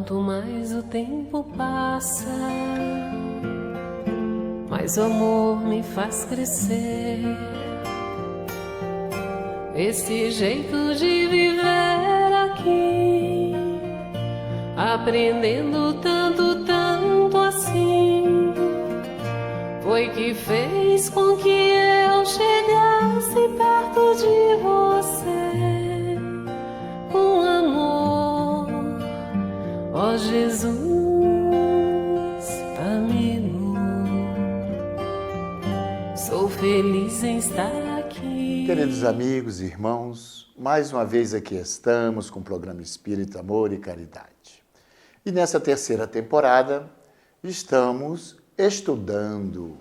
Quanto mais o tempo passa, mais o amor me faz crescer. Esse jeito de viver aqui, aprendendo tanto, tanto assim, foi que fez com que eu chegasse perto de você. Com amor, ó Jesus amigo, sou feliz em estar aqui. Queridos amigos e irmãos, mais uma vez aqui estamos com o programa Espírito, Amor e Caridade. E nessa terceira temporada estamos estudando,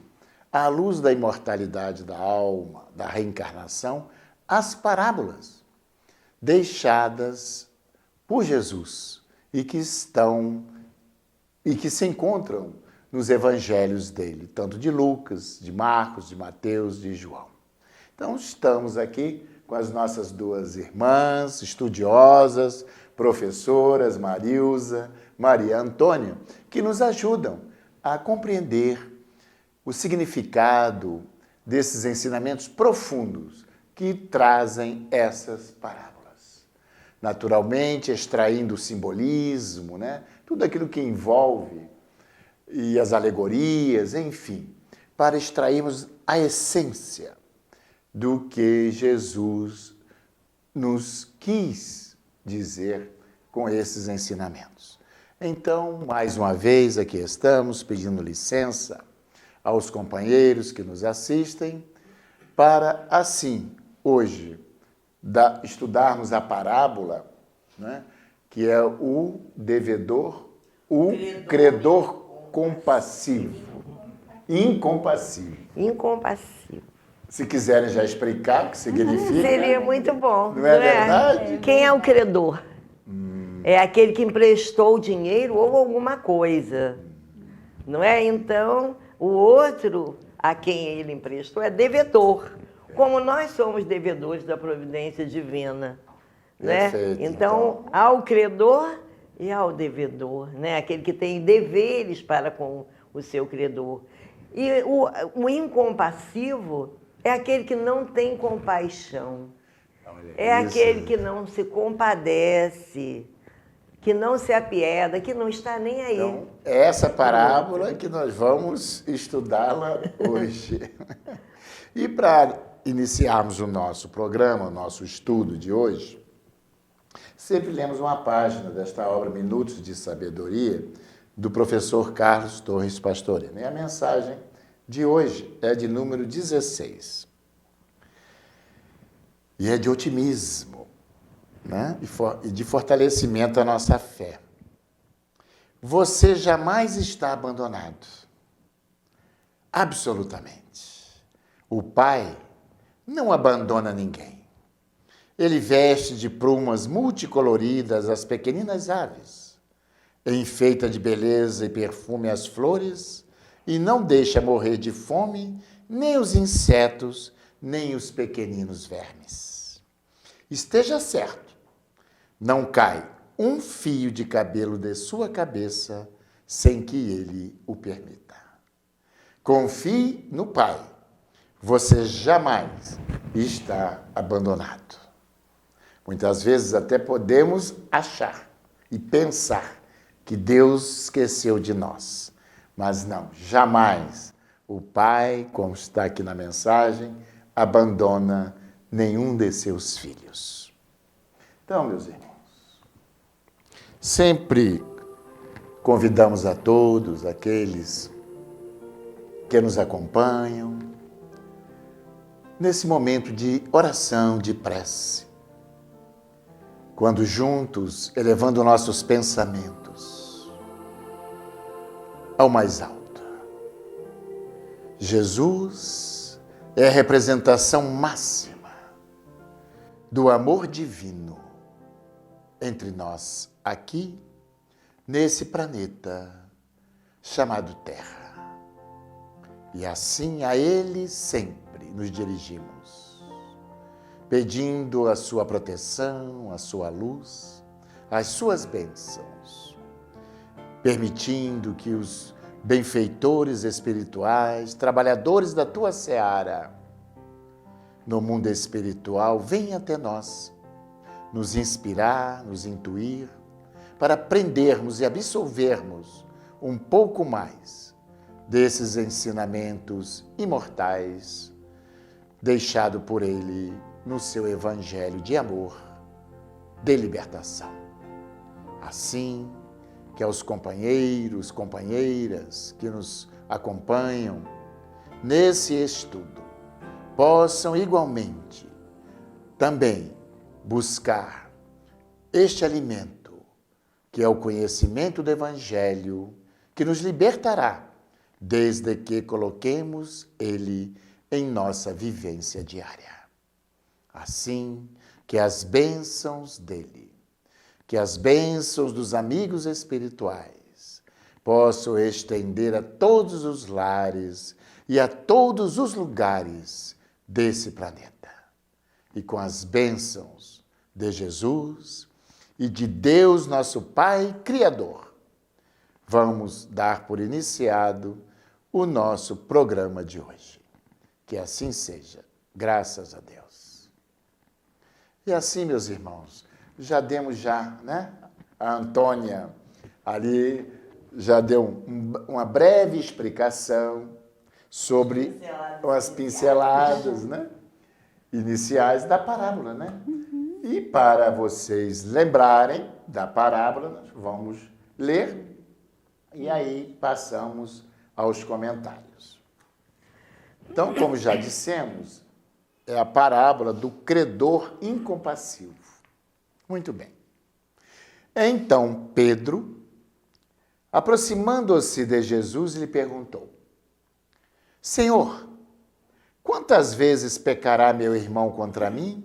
à luz da imortalidade da alma, da reencarnação, as parábolas deixadas por Jesus e que se encontram nos evangelhos dele, tanto de Lucas, de Marcos, de Mateus, de João. Então estamos aqui com as nossas duas irmãs estudiosas, professoras Marilza, Maria Antônia, que nos ajudam a compreender o significado desses ensinamentos profundos que trazem essas parábolas. Naturalmente, extraindo o simbolismo, tudo aquilo que envolve, e as alegorias, enfim, para extrairmos a essência do que Jesus nos quis dizer com esses ensinamentos. Então, mais uma vez, aqui estamos pedindo licença aos companheiros que nos assistem para, assim, hoje, estudarmos a parábola, que é o devedor, o credor compassivo, incompassivo. Incompassível. Se quiserem já explicar o que significa. Seria muito bom. Não é verdade? Quem é o credor? É aquele que emprestou dinheiro ou alguma coisa. Não é? Então, o outro a quem ele emprestou é devedor. Como nós somos devedores da providência divina. Perfeito, Então, ao credor e ao devedor. Aquele que tem deveres para com o seu credor. E o incompassivo é aquele que não tem compaixão. É aquele que não se compadece, que não se apieda, que não está nem aí. Então, é essa parábola que nós vamos estudá-la hoje. E para iniciarmos o nosso programa, o nosso estudo de hoje, sempre lemos uma página desta obra Minutos de Sabedoria, do professor Carlos Torres Pastorino. E a mensagem de hoje é de número 16. E é de otimismo, e de fortalecimento à nossa fé. Você jamais está abandonado. Absolutamente. O Pai não abandona ninguém. Ele veste de plumas multicoloridas as pequeninas aves, enfeita de beleza e perfume as flores e não deixa morrer de fome nem os insetos, nem os pequeninos vermes. Esteja certo, não cai um fio de cabelo de sua cabeça sem que ele o permita. Confie no Pai, você jamais está abandonado. Muitas vezes até podemos achar e pensar que Deus esqueceu de nós. Mas não, jamais o Pai, como está aqui na mensagem, abandona nenhum de seus filhos. Então, meus irmãos, sempre convidamos a todos aqueles que nos acompanham nesse momento de oração, de prece, quando juntos, elevando nossos pensamentos ao mais alto. Jesus é a representação máxima do amor divino entre nós aqui, nesse planeta chamado Terra. E assim a Ele sempre nos dirigimos, pedindo a sua proteção, a sua luz, as suas bênçãos, permitindo que os benfeitores espirituais, trabalhadores da tua seara, no mundo espiritual, venham até nós, nos inspirar, nos intuir, para aprendermos e absolvermos um pouco mais desses ensinamentos imortais deixado por ele no seu evangelho de amor, de libertação. Assim que aos companheiros, companheiras que nos acompanham nesse estudo possam igualmente também buscar este alimento, que é o conhecimento do evangelho, que nos libertará desde que coloquemos ele em nossa vivência diária. Assim que as bênçãos dele, que as bênçãos dos amigos espirituais possam estender a todos os lares e a todos os lugares desse planeta. E com as bênçãos de Jesus e de Deus, nosso Pai Criador, vamos dar por iniciado o nosso programa de hoje. Que assim seja, graças a Deus. E assim, meus irmãos, já demos né? A Antônia ali já deu uma breve explicação sobre as pinceladas, né? Iniciais da parábola, né? E para vocês lembrarem da parábola, nós vamos ler e aí passamos aos comentários. Então, como já dissemos, é a parábola do credor incompassivo. Muito bem. Então, Pedro, aproximando-se de Jesus, lhe perguntou: Senhor, quantas vezes pecará meu irmão contra mim,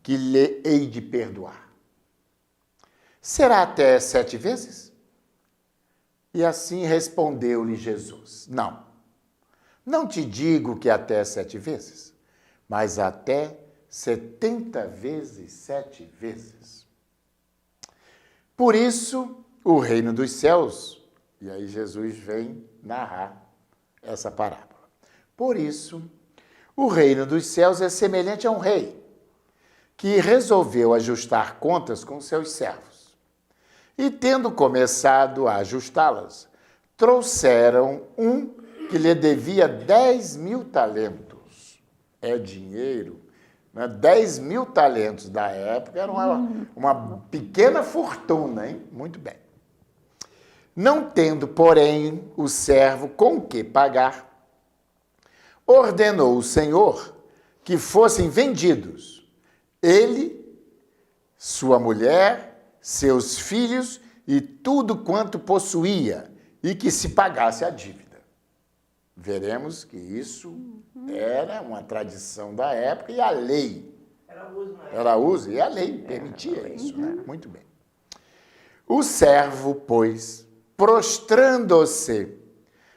que lhe hei de perdoar? Será até 7 vezes? E assim respondeu-lhe Jesus: Não te digo que até 7 vezes, mas até 70 vezes 7 vezes. Por isso, o reino dos céus, e aí Jesus vem narrar essa parábola. Por isso, o reino dos céus é semelhante a um rei que resolveu ajustar contas com seus servos. E, tendo começado a ajustá-las, trouxeram um que lhe devia 10.000 talentos. É dinheiro, né? 10.000 talentos da época era uma pequena fortuna, hein? Muito bem. Não tendo, porém, o servo com que pagar, ordenou o Senhor que fossem vendidos ele, sua mulher, seus filhos e tudo quanto possuía, e que se pagasse a dívida. Veremos que isso era uma tradição da época e a lei. Era uso, e a lei permitia isso, né? Muito bem. O servo, pois, prostrando-se,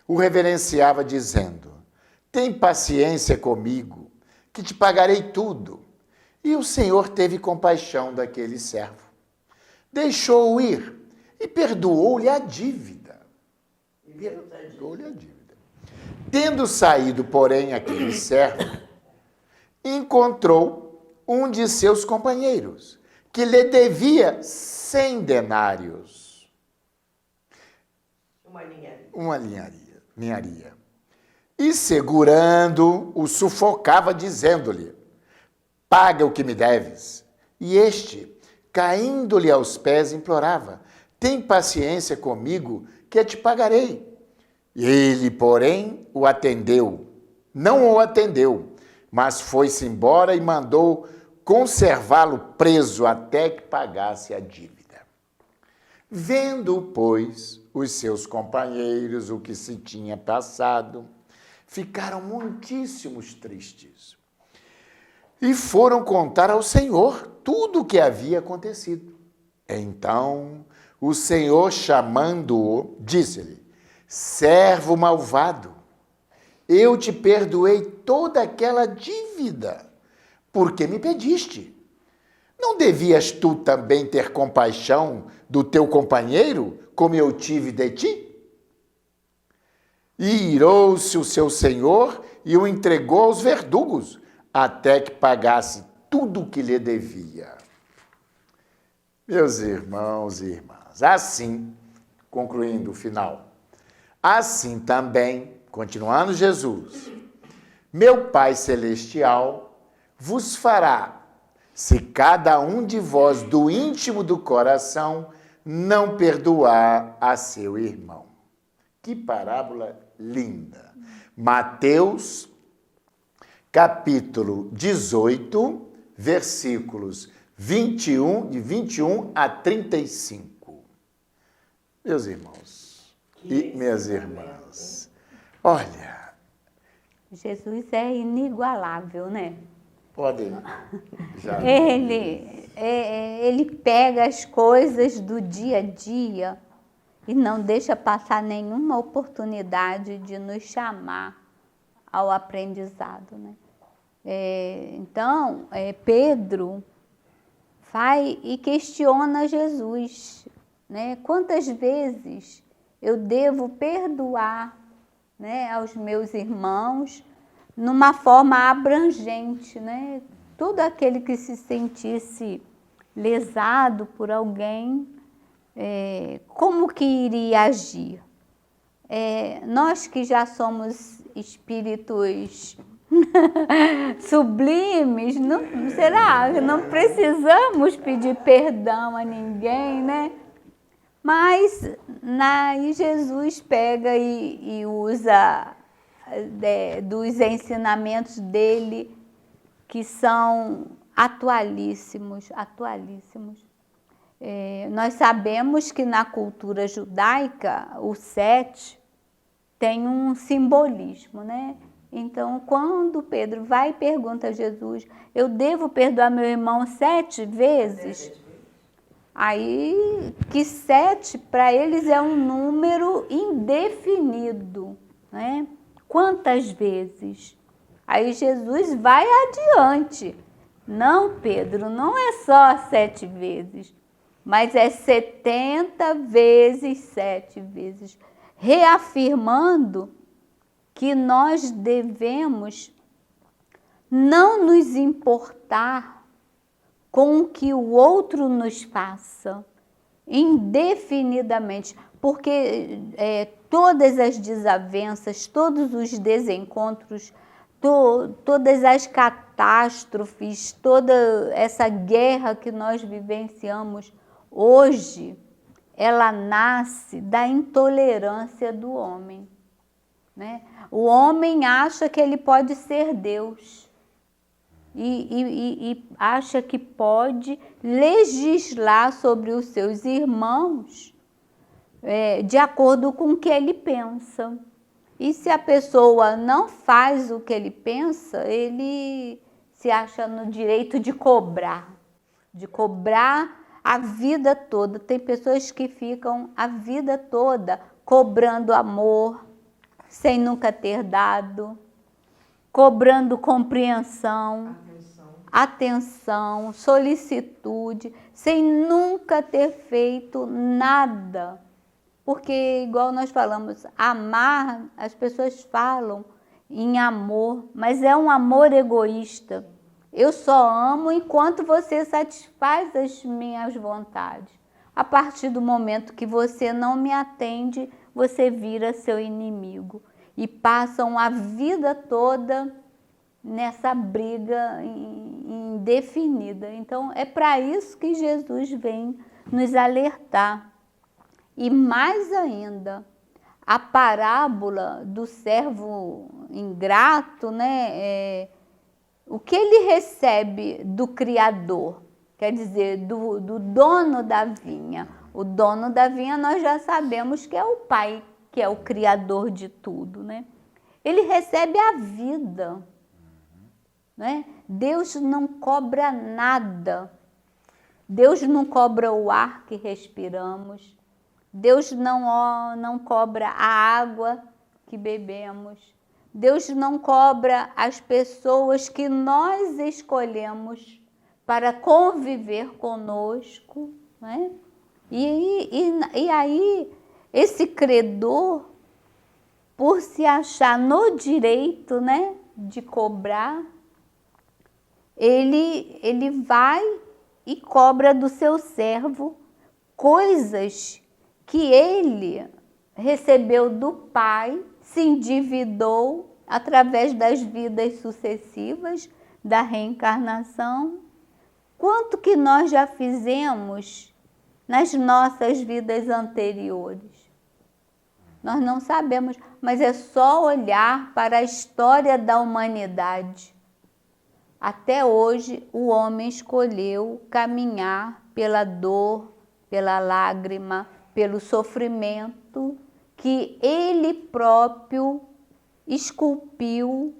o reverenciava, dizendo: Tem paciência comigo, que te pagarei tudo. E o Senhor teve compaixão daquele servo. Deixou-o ir e perdoou-lhe a dívida. Perdoou-lhe a dívida. Tendo saído, porém, aquele servo, encontrou um de seus companheiros, que lhe devia 100 denários. Uma linharia. E, segurando, o sufocava, dizendo-lhe: Paga o que me deves. E este, caindo-lhe aos pés, implorava: Tem paciência comigo, que eu te pagarei. Ele, porém, não o atendeu, mas foi-se embora e mandou conservá-lo preso até que pagasse a dívida. Vendo, pois, os seus companheiros o que se tinha passado, ficaram muitíssimos tristes e foram contar ao Senhor tudo o que havia acontecido. Então, o Senhor, chamando-o, disse-lhe: Servo malvado, eu te perdoei toda aquela dívida, porque me pediste. Não devias tu também ter compaixão do teu companheiro, como eu tive de ti? E irou-se o seu senhor e o entregou aos verdugos, até que pagasse tudo o que lhe devia. Meus irmãos e irmãs, assim, concluindo o final, assim também, continuando Jesus, meu Pai Celestial vos fará, se cada um de vós do íntimo do coração não perdoar a seu irmão. Que parábola linda! Mateus, capítulo 18, versículos de 21 a 35. Meus irmãos e minhas irmãs, olha... Jesus é inigualável, né? Podem já... Ele pega as coisas do dia a dia e não deixa passar nenhuma oportunidade de nos chamar ao aprendizado, né? Então, Pedro vai e questiona Jesus, né? Quantas vezes eu devo perdoar, né, aos meus irmãos numa forma abrangente, né? Todo aquele que se sentisse lesado por alguém, como que iria agir? Nós que já somos espíritos sublimes, será que não precisamos pedir perdão a ninguém, né? Mas Jesus pega e usa dos ensinamentos dele, que são atualíssimos. Nós sabemos que na cultura judaica o 7 tem um simbolismo, né? Então, quando Pedro vai e pergunta a Jesus, eu devo perdoar meu irmão 7 vezes? Aí, que 7 para eles é um número indefinido, né? Quantas vezes? Aí Jesus vai adiante. Não, Pedro, não é só 7 vezes, mas é 70 vezes 7 vezes, reafirmando que nós devemos não nos importar com o que o outro nos faça, indefinidamente, porque todas as desavenças, todos os desencontros, todas as catástrofes, toda essa guerra que nós vivenciamos hoje, ela nasce da intolerância do homem, né? O homem acha que ele pode ser Deus e acha que pode legislar sobre os seus irmãos de acordo com o que ele pensa. E se a pessoa não faz o que ele pensa, ele se acha no direito de cobrar a vida toda. Tem pessoas que ficam a vida toda cobrando amor, sem nunca ter dado, cobrando compreensão, atenção, solicitude, sem nunca ter feito nada. Porque, igual nós falamos, amar, as pessoas falam em amor, mas é um amor egoísta. Eu só amo enquanto você satisfaz as minhas vontades. A partir do momento que você não me atende, você vira seu inimigo. E passam a vida toda nessa briga indefinida. Então, é para isso que Jesus vem nos alertar. E mais ainda, a parábola do servo ingrato, né? O que ele recebe do Criador, quer dizer, do dono da vinha. O dono da vinha nós já sabemos que é o Pai, que é o Criador de tudo, né? Ele recebe a vida, né? Deus não cobra nada. Deus não cobra o ar que respiramos. Deus não cobra a água que bebemos. Deus não cobra as pessoas que nós escolhemos para conviver conosco, né? E aí, esse credor, por se achar no direito, né, de cobrar, ele vai e cobra do seu servo coisas que ele recebeu do pai, se endividou através das vidas sucessivas, da reencarnação. Quanto que nós já fizemos nas nossas vidas anteriores? Nós não sabemos, mas é só olhar para a história da humanidade. Até hoje, o homem escolheu caminhar pela dor, pela lágrima, pelo sofrimento que ele próprio esculpiu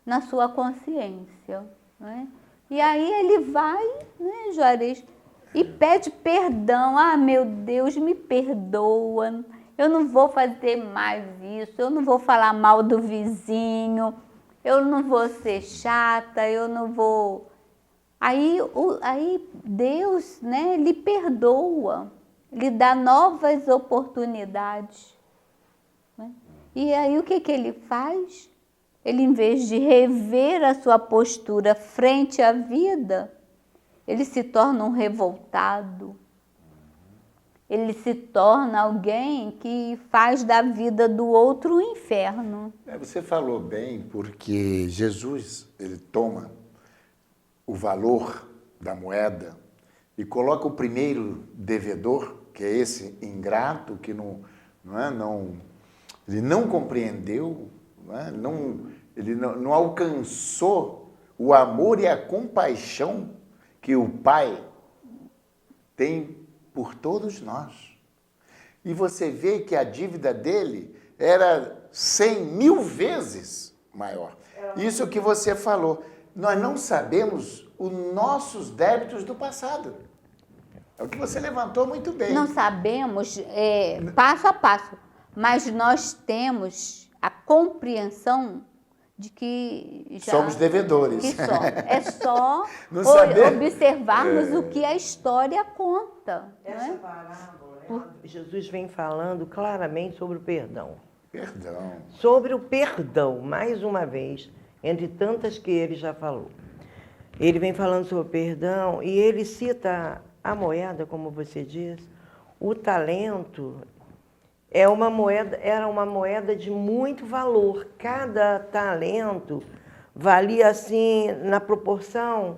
na sua consciência, né? E aí ele vai, né, Juarez, e pede perdão. Ah, meu Deus, me perdoa, eu não vou fazer mais isso, eu não vou falar mal do vizinho, eu não vou ser chata, eu não vou... Aí Deus, né, lhe perdoa, lhe dá novas oportunidades, né? E aí o que ele faz? Ele, em vez de rever a sua postura frente à vida, ele se torna um revoltado. Ele se torna alguém que faz da vida do outro um inferno. Você falou bem, porque Jesus, ele toma o valor da moeda e coloca o primeiro devedor, que é esse ingrato, que ele não compreendeu, ele não alcançou o amor e a compaixão que o Pai tem por todos nós. E você vê que a dívida dele era 100.000 vezes maior. Isso que você falou. Nós não sabemos os nossos débitos do passado. É o que você levantou muito bem. Não sabemos passo a passo, mas nós temos a compreensão de que já somos devedores. Que é só observarmos o que a história conta. Essa parábola, Jesus vem falando claramente sobre o perdão. Perdão. Sobre o perdão, mais uma vez, entre tantas que ele já falou. Ele vem falando sobre o perdão e ele cita a moeda, como você diz, o talento. Era uma moeda de muito valor. Cada talento valia, assim, na proporção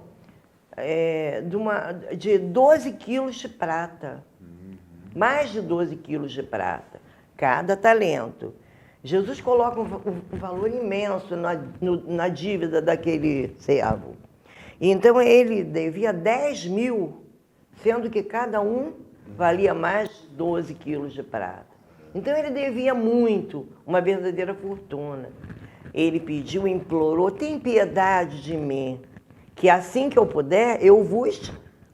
de 12 quilos de prata. Mais de 12 quilos de prata. Cada talento. Jesus coloca um valor imenso na dívida daquele servo. Então, ele devia 10.000, sendo que cada um valia mais de 12 quilos de prata. Então, ele devia muito, uma verdadeira fortuna. Ele pediu, implorou, tem piedade de mim, que assim que eu puder, eu vos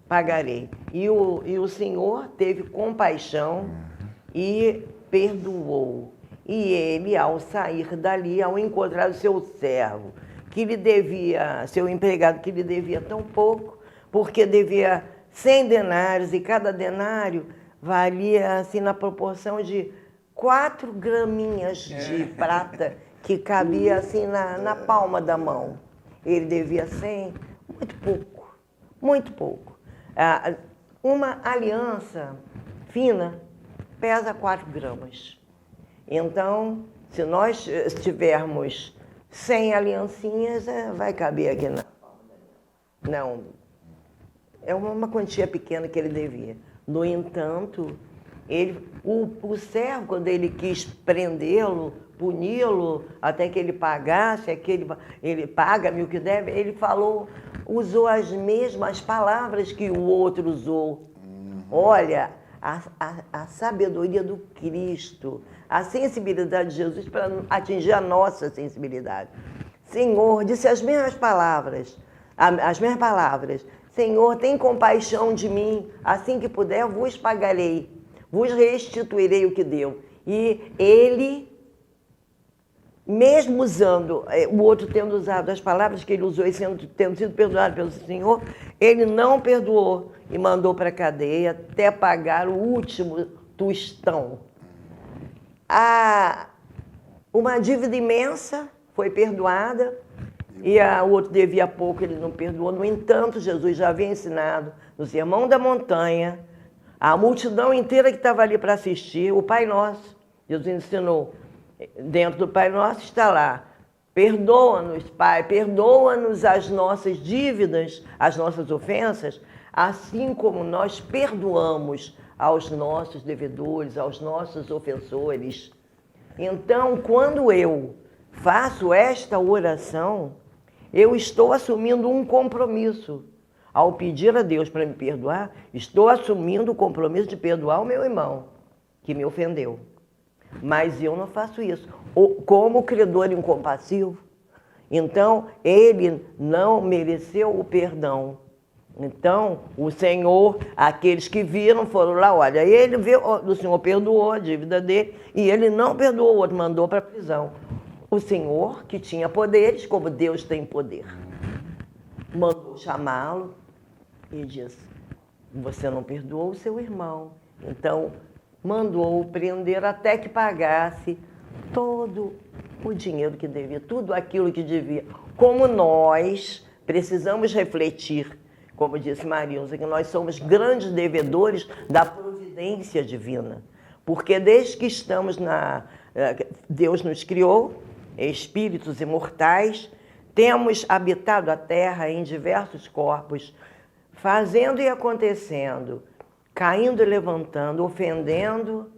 pagarei. E o Senhor teve compaixão e perdoou. E ele, ao sair dali, ao encontrar o seu servo, seu empregado, que lhe devia tão pouco, porque devia 100 denários, e cada denário valia, assim, na proporção de 4 graminhas de prata, que cabia, assim, na palma da mão. Ele devia 100, muito pouco, muito pouco. Uma aliança fina pesa 4 gramas. Então, se nós tivermos 100 aliancinhas, vai caber aqui na palma da mão. Não, é uma quantia pequena que ele devia. No entanto, o servo, quando ele quis prendê-lo, puni-lo, até que ele pagasse, ele paga-me o que deve, ele usou as mesmas palavras que o outro usou. Olha, a sabedoria do Cristo, a sensibilidade de Jesus para atingir a nossa sensibilidade. Senhor, disse as mesmas palavras, Senhor, tem compaixão de mim, assim que puder, vos pagarei, vos restituirei o que deu. E ele mesmo usando, o outro tendo usado as palavras que ele usou e tendo sido perdoado pelo Senhor, ele não perdoou e mandou para a cadeia até pagar o último tostão. Uma dívida imensa foi perdoada e o outro devia pouco, ele não perdoou. No entanto, Jesus já havia ensinado no Sermão da Montanha, a multidão inteira que estava ali para assistir, o Pai Nosso. Jesus ensinou, dentro do Pai Nosso está lá: perdoa-nos, Pai, perdoa-nos as nossas dívidas, as nossas ofensas, assim como nós perdoamos aos nossos devedores, aos nossos ofensores. Então, quando eu faço esta oração, eu estou assumindo um compromisso. Ao pedir a Deus para me perdoar, estou assumindo o compromisso de perdoar o meu irmão que me ofendeu. Mas eu não faço isso. Como credor incompassivo, então ele não mereceu o perdão. Então, o Senhor, aqueles que viram, foram lá, olha, o Senhor perdoou a dívida dele e ele não perdoou o outro, mandou para a prisão. O Senhor, que tinha poderes, como Deus tem poder, mandou chamá-lo e disse: você não perdoou o seu irmão. Então, mandou prender até que pagasse todo o dinheiro que devia, tudo aquilo que devia. Como nós precisamos refletir, como disse Marilza, que nós somos grandes devedores da providência divina. Porque desde que estamos Deus nos criou, espíritos imortais, temos habitado a terra em diversos corpos, fazendo e acontecendo, caindo e levantando, ofendendo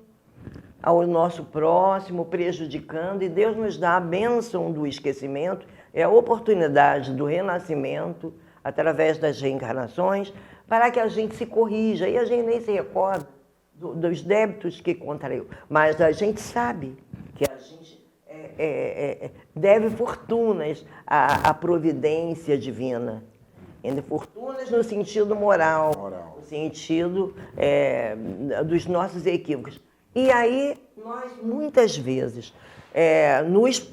ao nosso próximo, prejudicando, e Deus nos dá a bênção do esquecimento, é a oportunidade do renascimento, através das reencarnações, para que a gente se corrija. E a gente nem se recorda dos débitos que contraiu, mas a gente sabe que a gente deve fortunas à providência divina. Fortunas no sentido moral. No sentido dos nossos equívocos. E aí, nós muitas vezes nos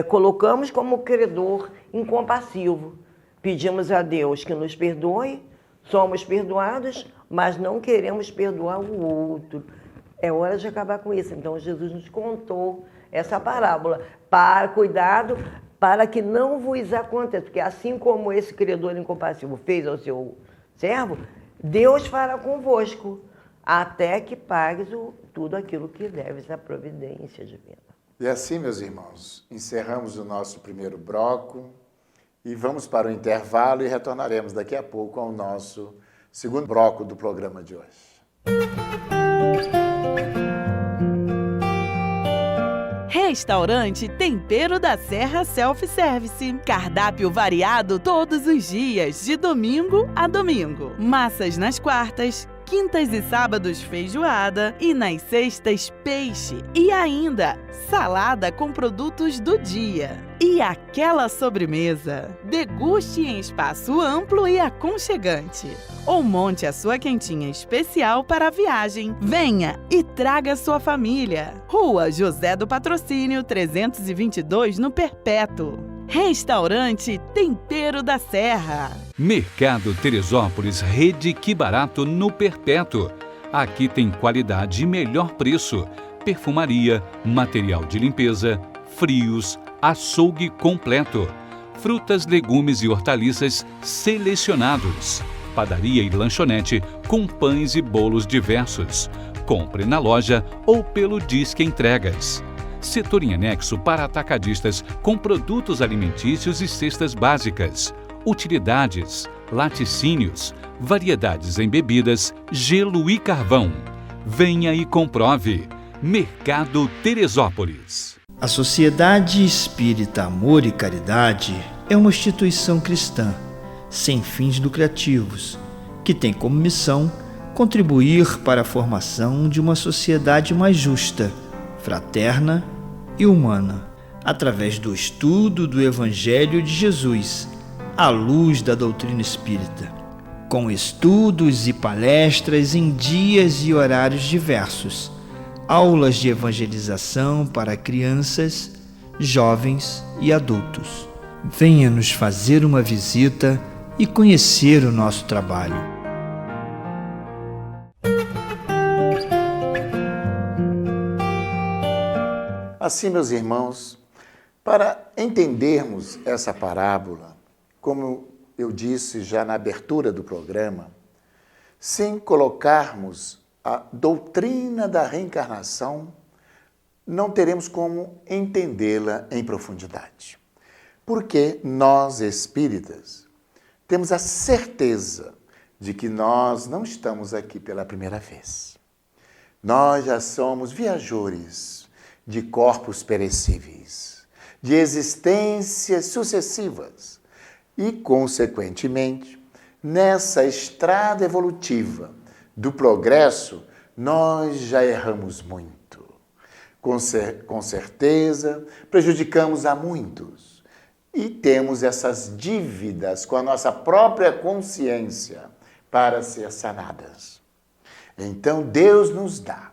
colocamos como credor incompassivo. Pedimos a Deus que nos perdoe, somos perdoados, mas não queremos perdoar o outro. É hora de acabar com isso. Então, Jesus nos contou essa parábola. Cuidado para que não vos aconteça, porque assim como esse credor incompassivo fez ao seu servo, Deus fará convosco, até que pagues tudo aquilo que deves à providência divina. E assim, meus irmãos, encerramos o nosso primeiro bloco e vamos para o intervalo e retornaremos daqui a pouco ao nosso segundo bloco do programa de hoje. Restaurante Tempero da Serra Self-Service. Cardápio variado todos os dias, de domingo a domingo. Massas nas quartas, quintas e sábados feijoada e nas sextas peixe. E ainda salada com produtos do dia. E aquela sobremesa. Deguste em espaço amplo e aconchegante. Ou monte a sua quentinha especial para a viagem. Venha e traga sua família. Rua José do Patrocínio 322, no Perpétuo. Restaurante Tempero da Serra. Mercado Teresópolis, Rede Que Barato, no Perpétuo. Aqui tem qualidade e melhor preço. Perfumaria, material de limpeza, frios, açougue completo. Frutas, legumes e hortaliças selecionados. Padaria e lanchonete com pães e bolos diversos. Compre na loja ou pelo Disque Entregas. Setor em anexo para atacadistas com produtos alimentícios e cestas básicas, utilidades, laticínios, variedades em bebidas, gelo e carvão. Venha e comprove. Mercado Teresópolis. A Sociedade Espírita Amor e Caridade é uma instituição cristã, sem fins lucrativos, que tem como missão contribuir para a formação de uma sociedade mais justa, fraterna e humana, através do estudo do Evangelho de Jesus, à luz da doutrina espírita, com estudos e palestras em dias e horários diversos, aulas de evangelização para crianças, jovens e adultos. Venha nos fazer uma visita e conhecer o nosso trabalho. Assim, meus irmãos, para entendermos essa parábola, como eu disse já na abertura do programa, sem colocarmos a doutrina da reencarnação, não teremos como entendê-la em profundidade. Porque nós, espíritas, temos a certeza de que nós não estamos aqui pela primeira vez. Nós já somos viajores de corpos perecíveis, de existências sucessivas e, consequentemente, nessa estrada evolutiva do progresso, nós já erramos muito. Com certeza, prejudicamos a muitos e temos essas dívidas com a nossa própria consciência para ser sanadas. Então, Deus nos dá.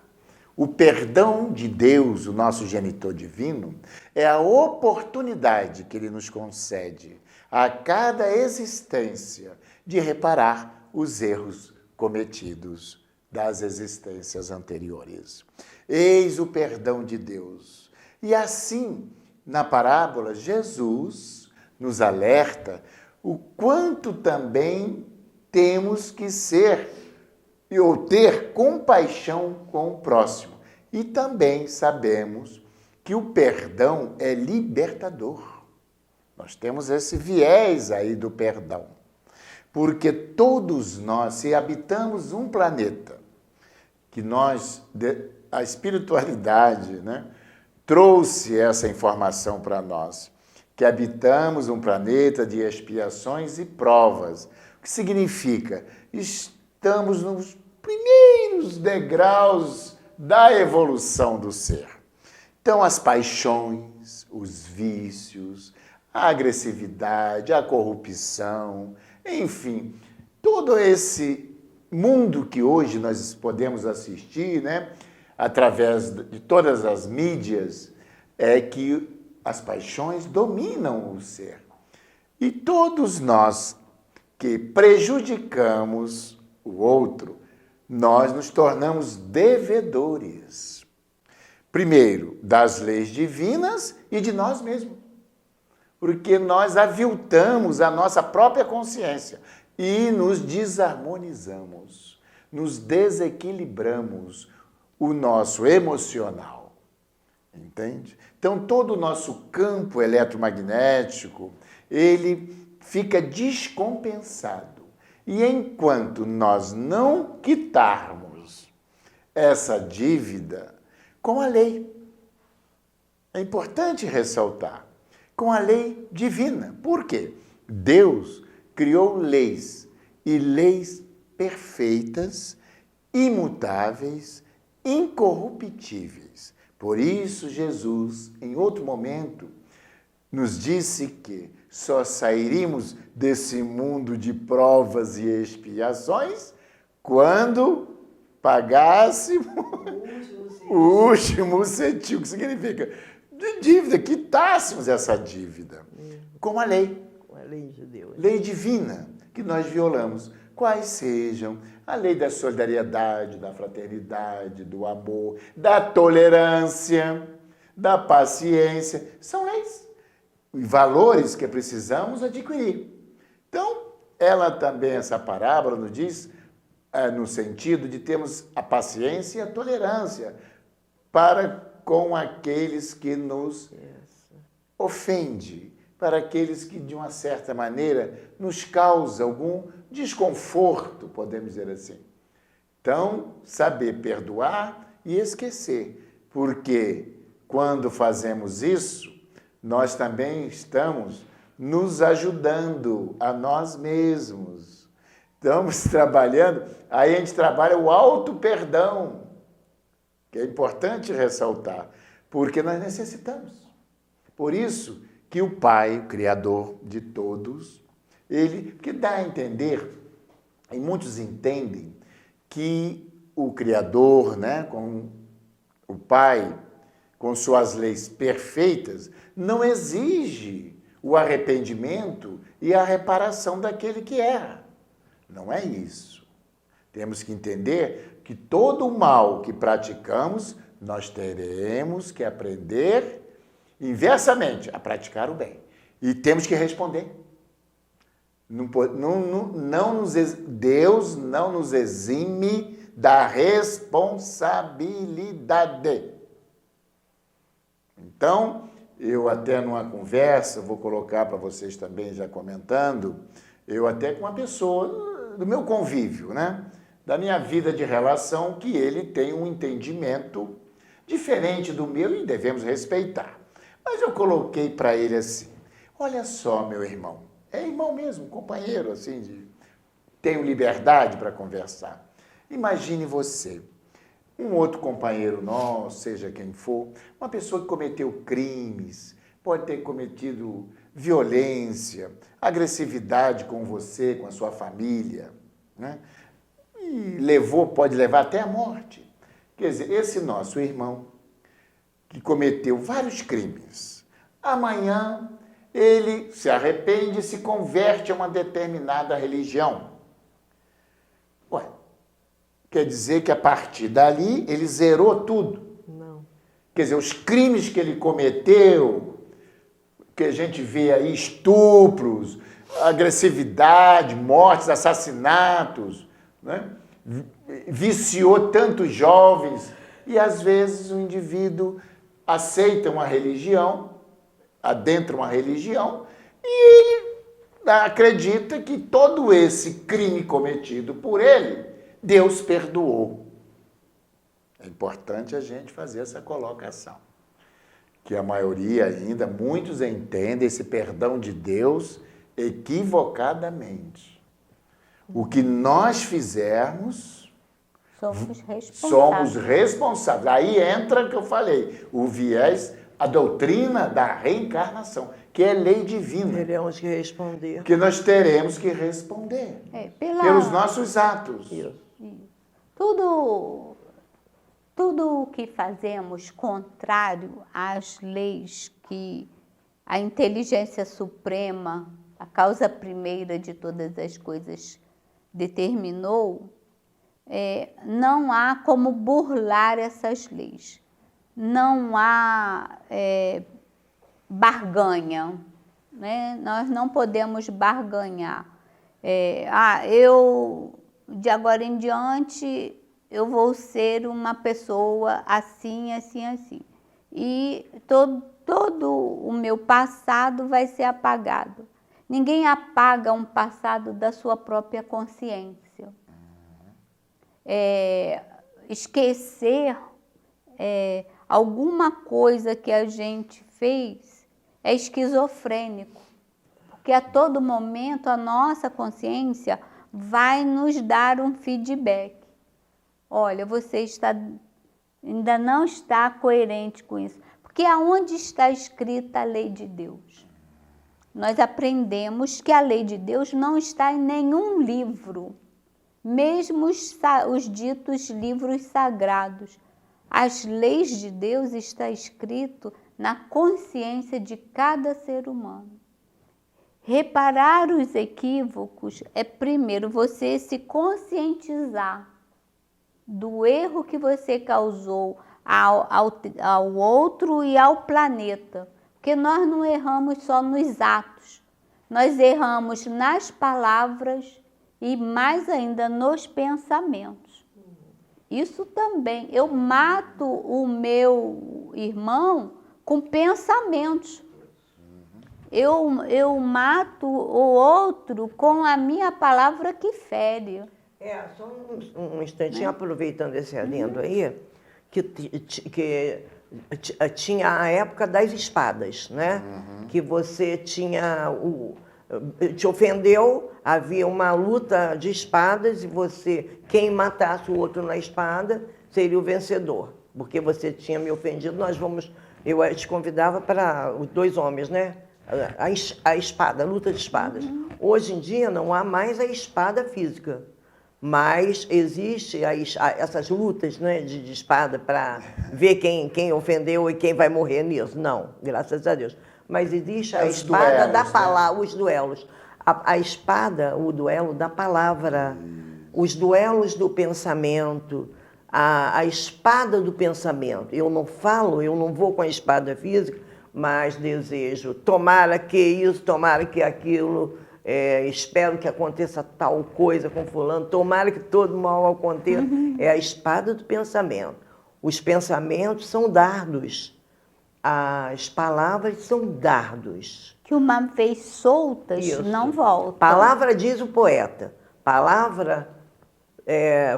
O perdão de Deus, o nosso genitor divino, é a oportunidade que Ele nos concede a cada existência de reparar os erros cometidos das existências anteriores. Eis o perdão de Deus. E assim, na parábola, Jesus nos alerta o quanto também temos que ser ou ter compaixão com o próximo. E também sabemos que o perdão é libertador. Nós temos esse viés aí do perdão. Porque todos nós, se habitamos um planeta, que a espiritualidade, né, trouxe essa informação para nós, que habitamos um planeta de expiações e provas. O que significa? Estamos nos primeiros degraus da evolução do ser. Então, as paixões, os vícios, a agressividade, a corrupção, enfim, todo esse mundo que hoje nós podemos assistir, né, através de todas as mídias, é que as paixões dominam o ser. E todos nós que prejudicamos o outro, nós nos tornamos devedores. Primeiro, das leis divinas e de nós mesmos. Porque nós aviltamos a nossa própria consciência e nos desarmonizamos, nos desequilibramos o nosso emocional. Entende? Então, todo o nosso campo eletromagnético, ele fica descompensado. E enquanto nós não quitarmos essa dívida com a lei, é importante ressaltar, com a lei divina. Por quê? Deus criou leis, e leis perfeitas, imutáveis, incorruptíveis. Por isso, Jesus, em outro momento, nos disse que só sairíamos desse mundo de provas e expiações quando pagássemos o último centil, que significa de dívida, quitássemos essa dívida com a lei. Com a lei de Deus. Lei divina que nós violamos. Quais sejam a lei da solidariedade, da fraternidade, do amor, da tolerância, da paciência. São leis e valores que precisamos adquirir. Então, ela também, essa parábola nos diz, no sentido de termos a paciência e a tolerância para com aqueles que nos ofendem, para aqueles que, de uma certa maneira, nos causam algum desconforto, podemos dizer assim. Então, saber perdoar e esquecer, porque quando fazemos isso, nós também estamos nos ajudando a nós mesmos. Estamos trabalhando, aí a gente trabalha o auto-perdão, que é importante ressaltar, porque nós necessitamos. Por isso que o Pai, o Criador de todos, ele que dá a entender, e muitos entendem, que o Criador, né, com o Pai, com suas leis perfeitas, não exige o arrependimento e a reparação daquele que erra. Não é isso. Temos que entender que todo o mal que praticamos, nós teremos que aprender inversamente a praticar o bem. E temos que responder. Deus não nos exime da responsabilidade. Então, eu até numa conversa, vou colocar para vocês também já comentando, eu até com uma pessoa do meu convívio, né? Da minha vida de relação, que ele tem um entendimento diferente do meu e devemos respeitar. Mas eu coloquei para ele assim, olha só, meu irmão, é irmão mesmo, companheiro, assim, tenho liberdade para conversar. Imagine você, um outro companheiro nosso, seja quem for, uma pessoa que cometeu crimes, pode ter cometido violência, agressividade com você, com a sua família, né? E pode levar até a morte. Quer dizer, esse nosso irmão, que cometeu vários crimes, amanhã ele se arrepende e se converte a uma determinada religião. Ué, quer dizer que a partir dali ele zerou tudo? Não. Quer dizer, os crimes que ele cometeu, que a gente vê aí, estupros, agressividade, mortes, assassinatos, né? Viciou tantos jovens e às vezes o indivíduo aceita uma religião, adentra uma religião e ele acredita que todo esse crime cometido por ele, Deus perdoou. É importante a gente fazer essa colocação. Que a maioria ainda, muitos entendem esse perdão de Deus equivocadamente. O que nós fizermos, somos responsáveis. Aí entra o que eu falei, o viés, a doutrina da reencarnação, que é lei divina. Teremos que responder. Que nós teremos que responder pelos nossos atos. Tudo o que fazemos contrário às leis que a inteligência suprema, a causa primeira de todas as coisas, determinou, não há como burlar essas leis. Não há barganha, né? Nós não podemos barganhar. De agora em diante, eu vou ser uma pessoa assim, assim, assim. E todo o meu passado vai ser apagado. Ninguém apaga um passado da sua própria consciência. Esquecer alguma coisa que a gente fez é esquizofrênico, porque a todo momento a nossa consciência vai nos dar um feedback. Olha, você ainda não está coerente com isso, porque aonde está escrita a lei de Deus? Nós aprendemos que a lei de Deus não está em nenhum livro, mesmo os ditos livros sagrados. As leis de Deus estão escritas na consciência de cada ser humano. Reparar os equívocos é primeiro você se conscientizar do erro que você causou ao outro e ao planeta. Porque nós não erramos só nos atos, nós erramos nas palavras e mais ainda nos pensamentos. Isso também, eu mato o meu irmão com pensamentos. Eu mato o outro com a minha palavra que fere. Só um instantinho, aproveitando esse adendo aí, que tinha a época das espadas, né? Que você tinha te ofendeu, havia uma luta de espadas e quem matasse o outro na espada seria o vencedor, porque você tinha me ofendido. Eu te convidava para os dois homens, né? A espada, a luta de espadas. Hoje em dia não há mais a espada física. Mas existe essas lutas, né, de espada para ver quem ofendeu e quem vai morrer nisso. Não, graças a Deus. Mas existe a espada duelos, da né? palavra, os duelos. A espada, o duelo da palavra, os duelos do pensamento, a espada do pensamento. Eu não falo, eu não vou com a espada física, mas desejo, tomara que isso, tomara que aquilo, espero que aconteça tal coisa com fulano, tomara que todo mal aconteça. É a espada do pensamento. Os pensamentos são dardos, as palavras são dardos. Que uma vez soltas, Isso. não voltam. Palavra, diz o poeta, palavra